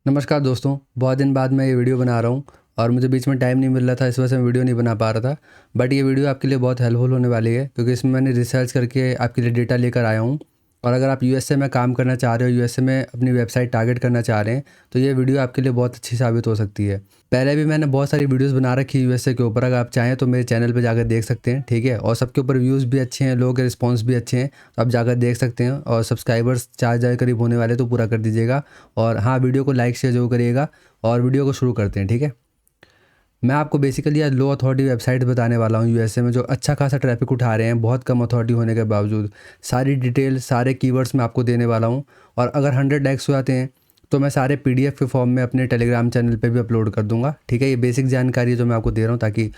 नमस्कार दोस्तों, बहुत दिन बाद मैं ये वीडियो बना रहा हूँ और मुझे बीच में टाइम नहीं मिल रहा था, इस वजह से मैं वीडियो नहीं बना पा रहा था। बट ये वीडियो आपके लिए बहुत हेल्पफुल होने वाली है क्योंकि इसमें मैंने रिसर्च करके आपके लिए डेटा लेकर आया हूँ। और अगर आप यूएसए में काम करना चाह रहे हो, यूएसए में अपनी वेबसाइट टारगेट करना चाह रहे हैं, तो ये वीडियो आपके लिए बहुत अच्छी साबित हो सकती है। पहले भी मैंने बहुत सारी वीडियोस बना रखी है यूएसए के ऊपर, अगर आप चाहें तो मेरे चैनल पे जाकर देख सकते हैं, ठीक है। और सबके ऊपर व्यूज़ भी अच्छे हैं, लोगों के रिस्पॉन्स भी अच्छे हैं, तो आप जाकर देख सकते हैं। और सब्सक्राइबर्स 4,000 करीब होने वाले, तो पूरा कर दीजिएगा। और हाँ, वीडियो को लाइक शेयर जरूर करिएगा। और वीडियो को शुरू करते हैं, ठीक है। मैं आपको बेसिकली आज लो अथॉरिटी वेबसाइट बताने वाला हूँ यूएसए में, जो अच्छा खासा ट्रैफिक उठा रहे हैं बहुत कम अथॉरिटी होने के बावजूद। सारी डिटेल, सारे कीवर्ड्स मैं आपको देने वाला हूँ। और अगर 100 लाइक्स हो जाते हैं तो मैं सारे पीडीएफ के फॉर्म में अपने टेलीग्राम चैनल पे भी अपलोड कर दूंगा, ठीक है। ये बेसिक जानकारी है जो मैं आपको दे रहा हूँ, ताकि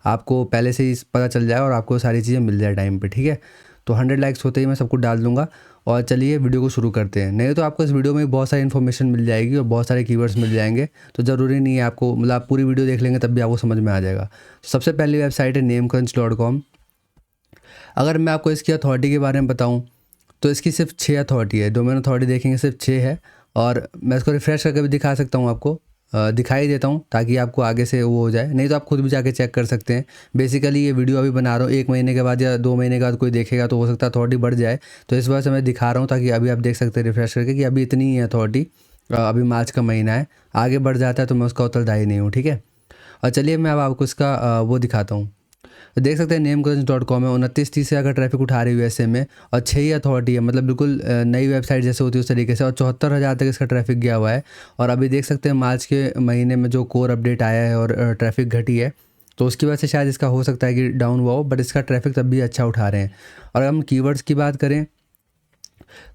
आपको पहले से ही पता चल जाए और आपको सारी चीज़ें मिल जाए टाइम पे, ठीक है। तो 100 लाइक्स होते ही मैं सब कुछ डाल दूंगा। और चलिए वीडियो को शुरू करते हैं। नहीं तो आपको इस वीडियो में बहुत सारी इन्फॉर्मेशन मिल जाएगी और बहुत सारे कीवर्ड्स मिल जाएंगे, तो ज़रूरी नहीं है आपको, मतलब आप पूरी वीडियो देख लेंगे तब भी आपको समझ में आ जाएगा। सबसे पहली वेबसाइट है nameCrunch.com। अगर मैं आपको इसकी अथॉरिटी के बारे में बताऊँ तो इसकी सिर्फ 6 अथॉरिटी है। डोमेन अथॉरिटी देखेंगे सिर्फ 6 है। और मैं इसको रिफ्रेश करके भी दिखा सकता हूँ आपको, दिखाई देता हूँ ताकि आपको आगे से वो हो जाए। नहीं तो आप खुद भी जाके चेक कर सकते हैं। बेसिकली ये वीडियो अभी बना रहा हूँ, 1 महीने के बाद या 2 महीने के बाद कोई देखेगा तो हो सकता है अथॉरिटी बढ़ जाए। तो इस वजह से मैं दिखा रहा हूँ ताकि अभी आप देख सकते हैं रिफ्रेश करके कि अभी इतनी ही है अथॉरिटी। अभी मार्च का महीना है, आगे बढ़ जाता है तो मैं उसका उत्तरदायी नहीं हूँ, ठीक है। और चलिए मैं अब आपको इसका वो दिखाता हूँ। तो देख सकते हैं nameCrunch.com है, 29-30 हज़ार का ट्रैफिक उठा रही है यूएसए में। और 6 ही अथॉरिटी है, मतलब बिल्कुल नई वेबसाइट जैसे होती है उस तरीके से। और 74,000 तक इसका ट्रैफिक गया हुआ है। और अभी देख सकते हैं मार्च के महीने में जो कोर अपडेट आया है और ट्रैफिक घटी है, तो उसकी वजह से शायद इसका हो सकता है कि डाउन हुआ हो, बट इसका ट्रैफिक तब भी अच्छा उठा रहे हैं। और हम कीवर्ड्स की बात करें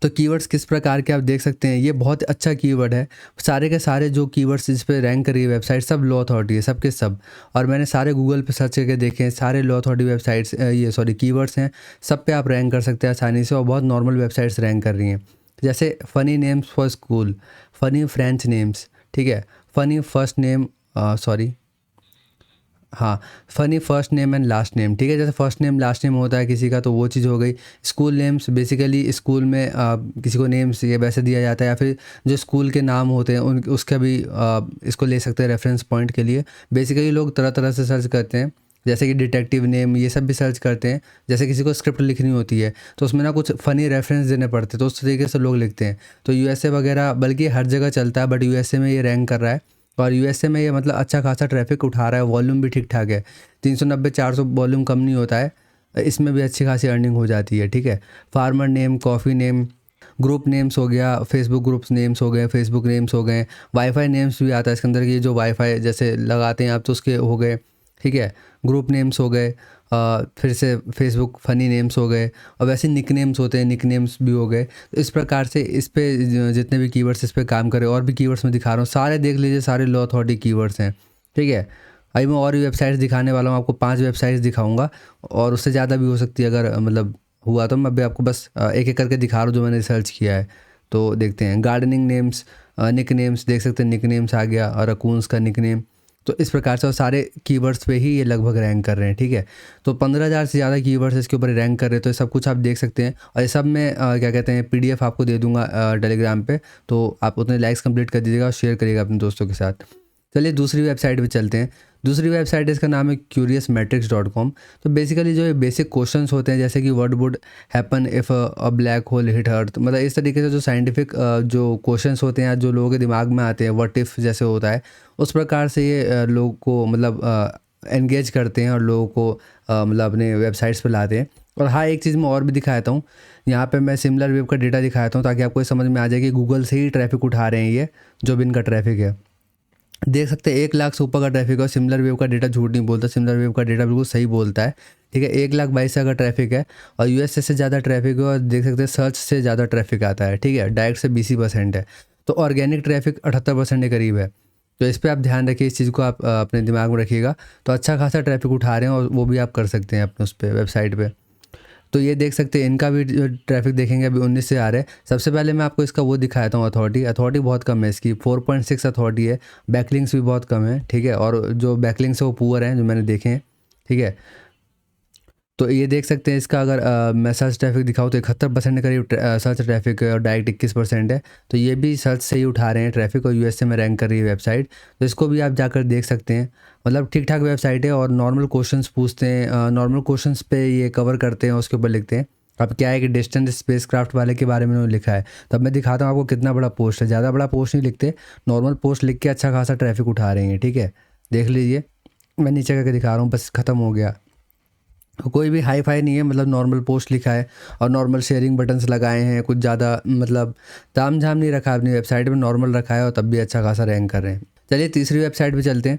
तो कीवर्ड्स किस प्रकार के आप देख सकते हैं, ये बहुत अच्छा कीवर्ड है। सारे के सारे जो कीवर्ड्स जिस पे रैंक कर रही है वेबसाइट, सब लो अथॉरिटी है, सब के सब। और मैंने सारे गूगल पे सर्च करके देखे हैं, सारे लो अथॉरिटी वेबसाइट्स, ये सॉरी कीवर्ड्स हैं, सब पे आप रैंक कर सकते हैं आसानी से। और बहुत नॉर्मल वेबसाइट्स रैंक कर रही हैं, जैसे funny names for school, funny French names, ठीक है, फ़नी फर्स्ट नेम, सॉरी, हाँ, funny first name and last name, ठीक है। जैसे फर्स्ट नेम लास्ट नेम होता है किसी का, तो वो चीज़ हो गई। स्कूल नेम्स, बेसिकली स्कूल में किसी को नेम्स ये वैसे दिया जाता है, या फिर जो स्कूल के नाम होते हैं उन उसका भी इसको ले सकते हैं रेफरेंस पॉइंट के लिए। बेसिकली लोग तरह तरह से सर्च करते हैं, जैसे कि डिटेक्टिव नेम, ये सब भी सर्च करते हैं। जैसे किसी को स्क्रिप्ट लिखनी होती है तो उसमें ना कुछ फ़नी रेफरेंस देने पड़ते हैं, तो उस तरीके से लोग लिखते हैं। तो यूएसए वगैरह, बल्कि हर जगह चलता है, बट यूएसए में ये रैंक कर रहा है। और यूएसए में ये मतलब अच्छा खासा ट्रैफिक उठा रहा है, वॉल्यूम भी ठीक ठाक है। 390-400 वॉल्यूम कम नहीं होता है, इसमें भी अच्छी खासी अर्निंग हो जाती है, ठीक है। Farmer name, coffee name, group names हो गया, फेसबुक ग्रुप्स नेम्स हो गए, फेसबुक नेम्स हो गए। वाईफाई नेम्स भी आता है इसके अंदर, कि जो वाईफाई जैसे लगाते हैं आप तो उसके हो गए, ठीक है। ग्रुप नेम्स हो गए, फिर से फेसबुक फ़नी नेम्स हो गए। और वैसे निक नेम्स होते हैं, निक नेम्स भी हो गए। तो इस प्रकार से इस पे जितने भी कीवर्ड्स इस पे काम करें, और भी कीवर्ड्स मैं दिखा रहा हूँ, सारे देख लीजिए, सारे लो अथॉरिटी कीवर्ड्स हैं, ठीक है। अभी मैं और भी वेबसाइट्स दिखाने वाला हूँ, आपको 5 वेबसाइट्स दिखाऊंगा, और उससे ज़्यादा भी हो सकती है अगर मतलब हुआ तो। मैं अभी आपको बस एक एक करके दिखा रहा हूँ जो मैंने रिसर्च किया है। तो देखते हैं, गार्डनिंग नेम्स, निक नेम्स, देख सकते हैं निक नेम्स आ गया, और रकून्स का निक नेम। तो इस प्रकार से और सारे कीवर्ड्स पे ही ये लगभग रैंक कर रहे हैं, ठीक है। तो 15,000 से ज़्यादा कीवर्ड्स इसके ऊपर रैंक कर रहे हैं, तो ये सब कुछ आप देख सकते हैं। और ये सब मैं क्या कहते हैं, पीडीएफ आपको दे दूंगा टेलीग्राम पे, तो आप उतने लाइक्स कंप्लीट कर दीजिएगा और शेयर करिएगा अपने दोस्तों के साथ। चलिए दूसरी वेबसाइट पे चलते हैं। दूसरी वेबसाइट इसका नाम है curiousmetrics.com। तो बेसिकली जो ये बेसिक क्वेश्चंस होते हैं, जैसे कि what would happen if a black hole hit earth, मतलब इस तरीके से जो साइंटिफिक जो क्वेश्चंस होते हैं जो लोगों के दिमाग में आते हैं, व्हाट इफ़ जैसे होता है, उस प्रकार से ये लोगों को मतलब एंगेज करते हैं और लोगों को मतलब अपने वेबसाइट्स पे लाते हैं। और हाँ, एक चीज़ मैं और भी दिखाता हूँ, यहाँ पे मैं सिमिलर वेब का डेटा दिखाता हूँ ताकि आपको ये समझ में आ जाए कि गूगल से ही ट्रैफिक उठा रहे हैं ये, जो भी इनका ट्रैफिक है। देख सकते हैं 1 लाख से ऊपर का ट्रैफिक है, और सिमिलर वेव का डेटा झूठ नहीं बोलता, सिमिलर वेव का डेटा बिल्कुल सही बोलता है, ठीक है। 1,22,000 का ट्रैफिक है, और यूएसए से ज़्यादा ट्रैफिक है, और देख सकते हैं सर्च से ज़्यादा ट्रैफिक आता है, ठीक है। डायरेक्ट से 20% है, तो ऑर्गेनिक ट्रैफिक 78% के करीब है। तो इस पर आप ध्यान रखिए, इस चीज़ को आप अपने दिमाग में रखिएगा। तो अच्छा खासा ट्रैफिक उठा रहे हैं, और वो भी आप कर सकते हैं अपने उस पर वेबसाइट पर। तो ये देख सकते हैं, इनका भी जो ट्रैफिक देखेंगे अभी 19 से आ रहा है। सबसे पहले मैं आपको इसका वो दिखाता हूँ, अथॉरिटी बहुत कम है इसकी, 4.6 अथॉरिटी है। बैकलिंक्स भी बहुत कम है, ठीक है। और जो बैकलिंक्स है वो पुअर हैं जो मैंने देखे हैं, ठीक है। तो ये देख सकते हैं इसका अगर मैं सर्च ट्रैफिक दिखाऊँ तो 71% के करीब सर्च ट्रैफिक है और डायरेक्ट 21% है। तो ये भी सर्च से ही उठा रहे हैं ट्रैफिक और यूएसए में रैंक कर रही है वेबसाइट। तो इसको भी आप जाकर देख सकते हैं। मतलब ठीक ठाक वेबसाइट है और नॉर्मल क्वेश्चंस पूछते हैं, नॉर्मल क्वेश्चंस पे ये कवर करते हैं, उसके ऊपर लिखते हैं। अब क्या है कि डिस्टेंट स्पेसक्राफ्ट वाले के बारे में उन्होंने लिखा है। तब मैं दिखाता हूँ आपको कितना बड़ा पोस्ट है। ज़्यादा बड़ा पोस्ट नहीं लिखते, नॉर्मल पोस्ट लिख के अच्छा खासा ट्रैफिक उठा रहे हैं। ठीक है, देख लीजिए, मैं नीचे करके दिखा रहा हूँ, बस ख़त्म हो गया। कोई भी हाई फाई नहीं है, मतलब नॉर्मल पोस्ट लिखा है और नॉर्मल शेयरिंग बटन्स लगाए हैं। कुछ ज़्यादा मतलब ताम झाम नहीं रखा अपनी वेबसाइट में, नॉर्मल रखा है और तब भी अच्छा खासा रैंक कर रहे हैं। चलिए तीसरी वेबसाइट पे चलते हैं।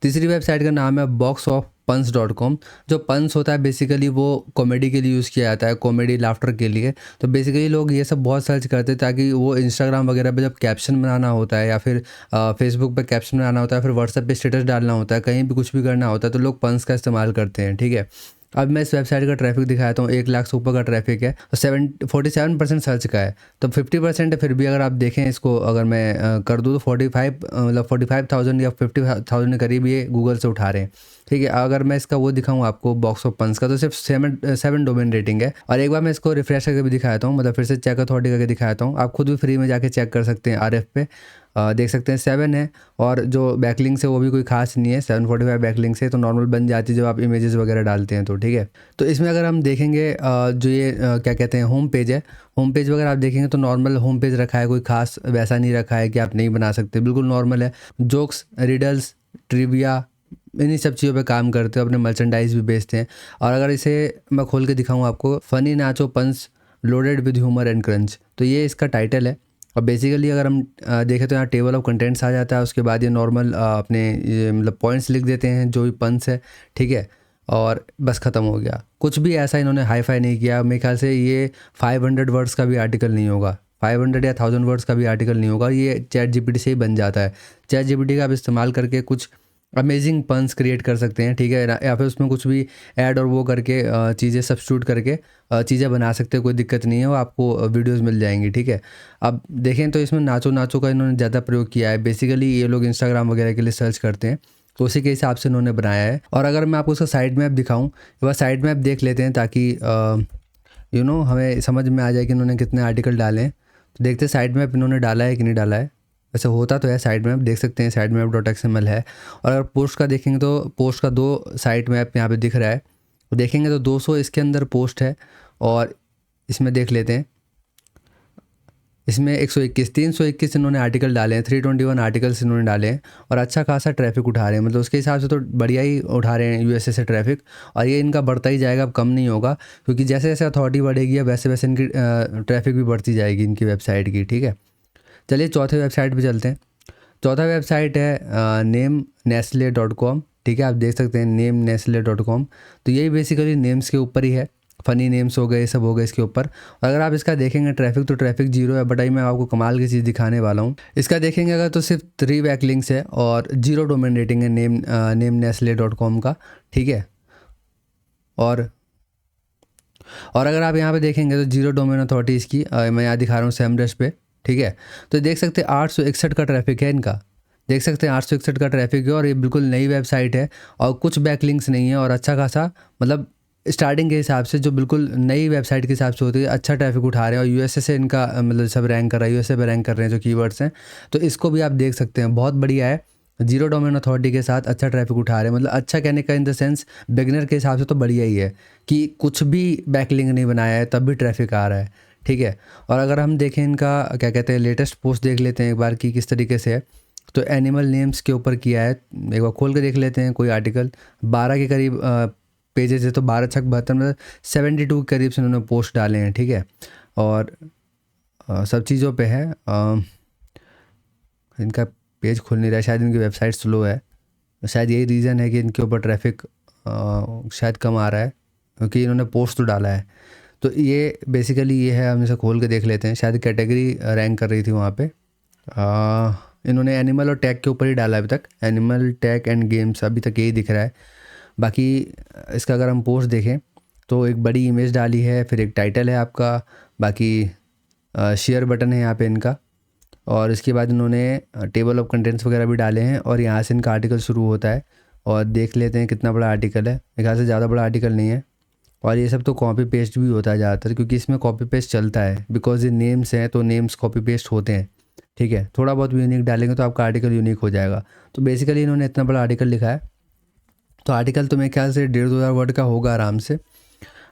तीसरी वेबसाइट का नाम है boxofpuns.com। जो पंस होता है बेसिकली वो कॉमेडी के लिए यूज़ किया जाता है, कॉमेडी लाफ्टर के लिए। तो बेसिकली लोग ये सब बहुत सर्च करते हैं ताकि वो इंस्टाग्राम वगैरह पे जब कैप्शन बनाना होता है या फिर फेसबुक पे कैप्शन बनाना होता है, फिर व्हाट्सएप पे स्टेटस डालना होता है, कहीं भी कुछ भी करना होता है, तो लोग पंस का इस्तेमाल करते हैं। ठीक है, अब मैं इस वेबसाइट का ट्रैफिक दिखाता हूँ। 1 लाख से ऊपर का ट्रैफिक है और 47% सर्च का है। तो 50% है, फिर भी अगर आप देखें इसको, अगर मैं कर दूँ तो 45,000 या 50,000 के करीब ये गूगल से उठा रहे हैं। ठीक है, अगर मैं इसका वो दिखाऊँ आपको बॉक्स ऑफ पंस का, तो सिर्फ 7 डोमेन रेटिंग है। और एक बार मैं इसको रिफ्रेश करके भी दिखाता हूँ, मतलब फिर से चेक अथॉरिटी करके दिखाता हूँ। आप खुद भी फ्री में जाके चेक कर सकते हैं RF पे। देख सकते हैं 7 है और जो बैकलिंक्स है वो भी कोई खास नहीं है, 745 बैकलिंक्स है, तो नॉर्मल बन जाती है जब आप इमेजेस वगैरह डालते हैं तो। ठीक है, तो इसमें अगर हम देखेंगे जो ये क्या कहते हैं होम पेज है, होम पेज वगैरह आप देखेंगे तो नॉर्मल होम पेज रखा है, कोई खास वैसा नहीं रखा है कि आप नहीं बना सकते, बिल्कुल नॉर्मल है। जोक्स, रिडल्स, ट्रिविया, इन्हीं सब चीज़ों पे काम करते हो, अपने मर्चेंडाइज भी बेचते हैं। और अगर इसे मैं खोल के दिखाऊँ आपको, funny nacho puns loaded with humour and crunch, तो ये इसका टाइटल है। और बेसिकली अगर हम देखें तो यहाँ टेबल ऑफ कंटेंट्स आ जाता है। उसके बाद ये नॉर्मल अपने ये मतलब पॉइंट्स लिख देते हैं जो भी पंस है। ठीक है, और बस ख़त्म हो गया। कुछ भी ऐसा इन्होंने हाई फाई नहीं किया। मेरे ख्याल से ये 500 वर्ड्स का भी आर्टिकल नहीं होगा, 500 या 1000 वर्ड्स का भी आर्टिकल नहीं होगा। ये चैट जीपीटी से ही बन जाता है। चैट जीपीटी का आप इस्तेमाल करके कुछ अमेजिंग पंस क्रिएट कर सकते हैं। ठीक है, या फिर उसमें कुछ भी ऐड और वो करके चीज़ें सब्स्टिट्यूट करके चीज़ें बना सकते हैं, कोई दिक्कत नहीं है, वो आपको वीडियोस मिल जाएंगी। ठीक है, अब देखें तो इसमें नाचो नाचो का इन्होंने ज़्यादा प्रयोग किया है। बेसिकली ये लोग इंस्टाग्राम वगैरह के लिए सर्च करते हैं, तो उसी के हिसाब से इन्होंने बनाया है। और अगर मैं आपको उसका साइड मैप दिखाऊँ, एक बार साइड मैप देख लेते हैं ताकि हमें समझ में आ जाए कि इन्होंने कितने आर्टिकल डाले हैं। तो देखते हैं साइड मैप इन्होंने डाला है कि नहीं डाला है। वैसे होता तो है साइड मैप, देख सकते हैं साइड मैप .xml है। और अगर पोस्ट का देखेंगे तो पोस्ट का 2 साइड मैप यहाँ पे दिख रहा है। तो देखेंगे तो 200 इसके अंदर पोस्ट है। और इसमें देख लेते हैं, इसमें 121 321 इन्होंने आर्टिकल डाले हैं, 321 आर्टिकल्स इन्होंने डाले हैं और अच्छा खासा ट्रैफिक उठा रहे हैं। मतलब उसके हिसाब से तो बढ़िया ही उठा रहे हैं यूएसए से ट्रैफिक। और ये इनका बढ़ता ही जाएगा, अब कम नहीं होगा, क्योंकि जैसे जैसे अथॉरिटी बढ़ेगी वैसे वैसे इनकी ट्रैफिक भी बढ़ती जाएगी इनकी वेबसाइट की। ठीक है, चलिए चौथे वेबसाइट पे चलते हैं। चौथा वेबसाइट है namenestle.com। ठीक है, आप देख सकते हैं namenestle.com। तो यही बेसिकली नेम्स के ऊपर ही है, फ़नी नेम्स हो गए, सब हो गए इसके ऊपर। और अगर आप इसका देखेंगे ट्रैफिक, तो ट्रैफिक 0 है। बट अभी मैं आपको कमाल की चीज़ दिखाने वाला हूँ। इसका देखेंगे अगर तो सिर्फ 3 बैकलिंक्स है और 0 डोमेन रेटिंग है namenestle.com का। ठीक है, और अगर आप यहाँ पे देखेंगे तो 0 डोमेन अथॉरिटी इसकी मैं यहाँ दिखा रहा हूँ सेमरश पे। ठीक है, तो देख सकते हैं 861 का ट्रैफिक है इनका। देख सकते हैं 861 का ट्रैफिक है और ये बिल्कुल नई वेबसाइट है और कुछ बैकलिंक्स नहीं है और अच्छा खासा मतलब स्टार्टिंग के हिसाब से जो बिल्कुल नई वेबसाइट के हिसाब से होती है, अच्छा ट्रैफिक उठा रहे हैं। और यूएसए से इनका मतलब सब रैंक कर रहा है, यूएसए पे रैंक कर रहे हैं जो कीवर्ड्स हैं। तो इसको भी आप देख सकते हैं, बहुत बढ़िया है। 0 डोमेन अथॉरिटी के साथ अच्छा ट्रैफिक उठा रहे हैं। मतलब अच्छा कहने का इन द सेंस बिगनर के हिसाब से तो बढ़िया ही है कि कुछ भी बैकलिंक नहीं बनाया है तब भी ट्रैफिक आ रहा है। ठीक है, और अगर हम देखें इनका क्या कहते हैं लेटेस्ट पोस्ट देख लेते हैं एक बार कि किस तरीके से है। तो एनिमल नेम्स के ऊपर किया है, एक बार खोल के देख लेते हैं कोई आर्टिकल। 12 के करीब पेजेस है, तो 12 छक 72 मतलब 72 के करीब से उन्होंने पोस्ट डाले हैं। ठीक है, और सब चीज़ों पे है। इनका पेज खुल नहीं रहा है, शायद इनकी वेबसाइट स्लो है। शायद यही रीज़न है कि इनके ऊपर ट्रैफिक शायद कम आ रहा है, क्योंकि इन्होंने पोस्ट तो डाला है। तो ये बेसिकली ये है, हम इसे खोल के देख लेते हैं। शायद कैटेगरी रैंक कर रही थी वहाँ पे। इन्होंने एनिमल और टैग के ऊपर ही डाला है अभी तक, एनिमल टैग एंड गेम्स अभी तक यही दिख रहा है। बाकी इसका अगर हम पोस्ट देखें तो एक बड़ी इमेज डाली है, फिर एक टाइटल है आपका, बाकी शेयर बटन है यहाँ पे इनका। और इसके बाद इन्होंने टेबल ऑफ कंटेंट्स वगैरह भी डाले हैं और यहाँ से इनका आर्टिकल शुरू होता है। और देख लेते हैं कितना बड़ा आर्टिकल है। मेरे ख्याल से ज़्यादा बड़ा आर्टिकल नहीं है, और ये सब तो कॉपी पेस्ट भी होता है ज़्यादातर, क्योंकि इसमें कॉपी पेस्ट चलता है, बिकॉज ये नेम्स हैं तो नेम्स कॉपी पेस्ट होते हैं। ठीक है, थोड़ा बहुत भी यूनिक डालेंगे तो आपका आर्टिकल यूनिक हो जाएगा। तो बेसिकली इन्होंने इतना बड़ा आर्टिकल लिखा है, तो आर्टिकल तो मेरे ख्याल से 1,500-2,000 वर्ड का होगा आराम से।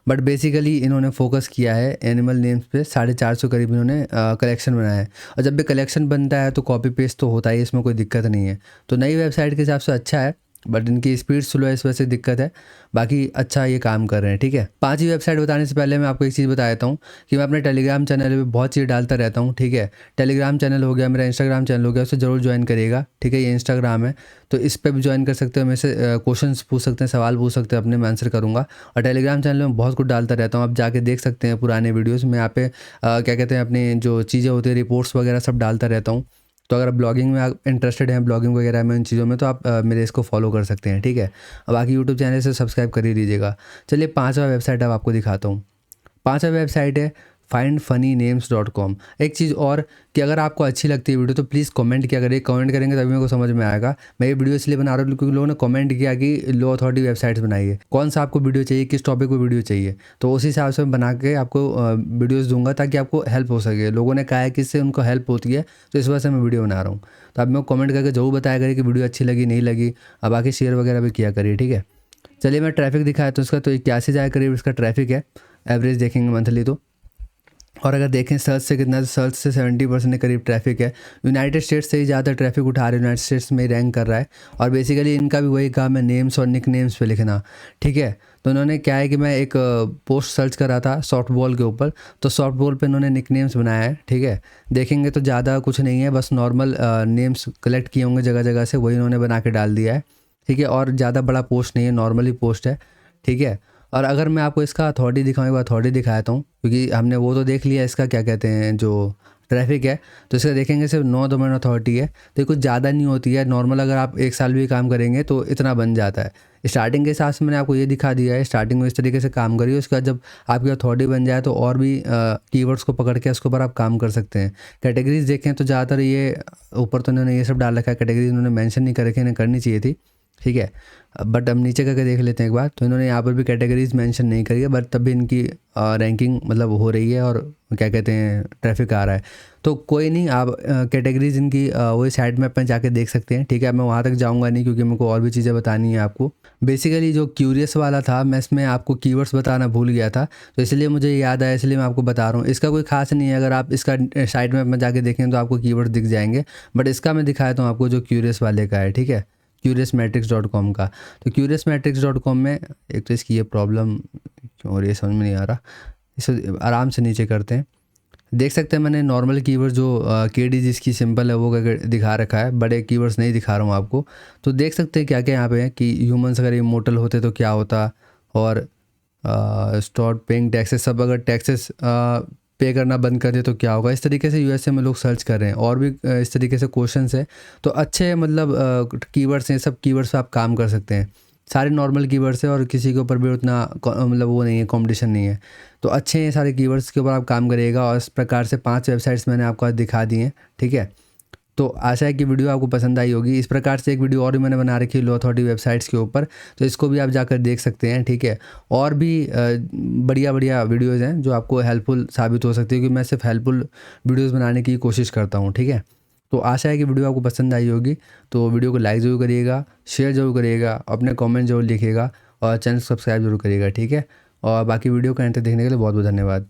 बट बेसिकली इन्होंने फोकस किया है एनिमल नेम्स पे, 450 करीब इन्होंने कलेक्शन बनाया है। और जब भी कलेक्शन बनता है तो कॉपी पेस्ट तो होता ही, इसमें कोई दिक्कत नहीं है। तो नई वेबसाइट के हिसाब से अच्छा है, बट इनकी स्पीड स्लो है, इस वजह से दिक्कत है। बाकी अच्छा ये काम कर रहे हैं। ठीक है, 5 वेबसाइट बताने से पहले मैं आपको एक चीज़ बता देता हूँ कि मैं अपने टेलीग्राम चैनल पे बहुत चीज़ डालता रहता हूँ। ठीक है, टेलीग्राम चैनल हो गया, मेरा इंस्टाग्राम चैनल हो गया, उसे ज़रूर ज्वाइन करिएगा। ठीक है, ये इंस्टाग्राम है तो इस पर भी ज्वाइन कर सकते हो, मेरे से क्वेश्चंस पूछ सकते हैं, सवाल पूछ सकते हैं, अपने मैं आंसर करूँगा। और टेलीग्राम चैनल में बहुत कुछ डालता रहता हूँ, आप जाके देख सकते हैं पुराने वीडियोज़ में। यहाँ पे क्या कहते हैं, अपनी जो चीज़ें होती है, रिपोर्ट्स वगैरह सब डालता रहता हूँ। तो अगर ब्लॉगिंग में आप इंटरेस्टेड हैं, ब्लॉगिंग वगैरह में, इन चीज़ों में, तो आप मेरे इसको फॉलो कर सकते हैं। ठीक है, अब बाकी यूट्यूब चैनल से सब्सक्राइब कर ही लीजिएगा। चलिए 5वां वेबसाइट अब आपको दिखाता हूँ। 5वां वेबसाइट है findfunnynames.com। एक चीज़ और कि अगर आपको अच्छी लगती है वीडियो तो प्लीज़ कमेंट किया करिए, कमेंट करेंगे तभी मेरे को समझ में आएगा। मैं ये वीडियो इसलिए बना रहा हूँ क्योंकि लोगों ने कमेंट किया कि लो अथॉरिटी वेबसाइट्स बनाइए, कौन सा आपको वीडियो चाहिए, किस टॉपिक पर वीडियो चाहिए, तो उस हिसाब से मैं बना के आपको वीडियोज़ दूंगा ताकि आपको हेल्प हो सके। लोगों ने कहा है कि इससे उनको हेल्प होती है, तो इस वजह से मैं वीडियो बना रहा हूँ। तो आप मेरे को कमेंट करके जरूर बताया करिए कि वीडियो अच्छी लगी नहीं लगी, अब बाकी शेयर वगैरह भी किया करिए। ठीक है, चलिए मैं ट्रैफिक दिखाया तो इसका तो 81 हज़ार करीब इसका ट्रैफिक है, एवरेज देखेंगे मंथली तो। और अगर देखें सर्च से कितना, तो सर्च से 70% के करीब ट्रैफिक है। यूनाइटेड स्टेट्स से ही ज़्यादा ट्रैफिक उठा रहे हैं, यूनाइटेड स्टेट्स में ही रैंक कर रहा है। और बेसिकली इनका भी वही काम है, नेम्स और निक नेम्स पे लिखना। ठीक है, तो इन्होंने क्या है कि मैं एक पोस्ट सर्च कर रहा था सॉफ्टबॉल के ऊपर, तो सॉफ्टबॉल पे इन्होंने निक नेम्स बनाया है। ठीक है, देखेंगे तो ज़्यादा कुछ नहीं है, बस नॉर्मल नेम्स कलेक्ट किए होंगे जगह जगह से, वही इन्होंने बना के डाल दिया है। ठीक है, और ज़्यादा बड़ा पोस्ट नहीं है, नॉर्मली पोस्ट है। ठीक है, और अगर मैं आपको इसका अथॉरिटी दिखाऊँ, एक बार अथॉरिटी दिखाता हूँ, क्योंकि हमने वो तो देख लिया इसका क्या कहते हैं जो ट्रैफिक है, तो इसका देखेंगे सिर्फ 9 डोमेन अथॉरिटी है, तो ये कुछ ज़्यादा नहीं होती है। नॉर्मल अगर आप 1 साल भी काम करेंगे तो इतना बन जाता है। स्टार्टिंग के हिसाब से मैंने आपको ये दिखा दिया है, स्टार्टिंग में इस तरीके से काम करिए, उसके बाद जब आपकी अथॉरिटी बन जाए तो और भी कीवर्ड्स को पकड़ के उसके ऊपर आप काम कर सकते हैं। कैटेगरीज देखें तो ज़्यादातर ये ऊपर तो इन्होंने ये सब डाल रखा है, कैटेगरीज इन्होंने मेंशन नहीं कर रखी, इन्हें करनी चाहिए थी। ठीक है, बट हम नीचे करके देख लेते हैं एक बार, तो इन्होंने यहाँ पर भी कैटेगरीज मेंशन नहीं करी है, बट तब भी इनकी रैंकिंग मतलब हो रही है और क्या कहते हैं ट्रैफिक आ रहा है। तो कोई नहीं, आप कैटेगरीज इनकी वही साइड में अपन जाके देख सकते हैं। ठीक है, मैं वहाँ तक जाऊँगा नहीं क्योंकि मेरे को और भी चीज़ें बतानी है आपको। बेसिकली जो क्यूरियस वाला था, मैं इसमें आपको कीवर्ड्स बताना भूल गया था, तो इसलिए मुझे याद आया, इसलिए मैं आपको बता रहा हूँ। इसका कोई खास नहीं है, अगर आप इसका साइड में जाके देखें तो आपको कीवर्ड दिख जाएंगे, बट इसका मैं दिखाया था आपको जो क्यूरियस वाले का है। ठीक है, curiousmetrics.com का। तो curiousmetrics.com में एक तो इसकी ये प्रॉब्लम क्यों हो रही है समझ में नहीं आ रहा, इसे आराम से नीचे करते हैं। देख सकते हैं मैंने नॉर्मल कीवर्ड जो केडी जिसकी सिंपल है वो करके दिखा रखा है, बड़े कीवर्ड्स नहीं दिखा रहा हूँ आपको। तो देख सकते हैं क्या क्या यहाँ पे है कि ह्यूमंस अगर इमोर्टल होते तो क्या होता, और स्टॉप पेइंग टैक्सेस, सब अगर टैक्सेस पे करना बंद कर दे तो क्या होगा। इस तरीके से यूएसए में लोग सर्च कर रहे हैं, और भी इस तरीके से क्वेश्चंस है। तो अच्छे मतलब कीवर्ड्स हैं, सब कीवर्ड्स पे आप काम कर सकते हैं, सारे नॉर्मल कीवर्ड्स है और किसी के ऊपर भी उतना मतलब वो नहीं है, कंपटीशन नहीं है। तो अच्छे हैं सारे कीवर्ड्स के ऊपर आप काम करिएगा। और इस प्रकार से 5 वेबसाइट्स मैंने आपको आज दिखा दी हैं। ठीक है, तो आशा है कि वीडियो आपको पसंद आई होगी। इस प्रकार से एक वीडियो और भी मैंने बना रखी है लो अथॉरिटी वेबसाइट्स के ऊपर, तो इसको भी आप जाकर देख सकते हैं। ठीक है, और भी बढ़िया बढ़िया वीडियोज़ हैं जो आपको हेल्पफुल साबित हो सकती है, क्योंकि मैं सिर्फ हेल्पफुल वीडियोज़ बनाने की कोशिश करता हूँ। ठीक है, तो आशा है कि वीडियो आपको पसंद आई होगी। तो वीडियो को लाइक ज़रूर करिएगा, शेयर ज़रूर करिएगा, अपने कमेंट ज़रूर लिखिएगा और चैनल सब्सक्राइब जरूर करिएगा। ठीक है, और बाकी वीडियो को अंत तक देखने के लिए बहुत बहुत धन्यवाद।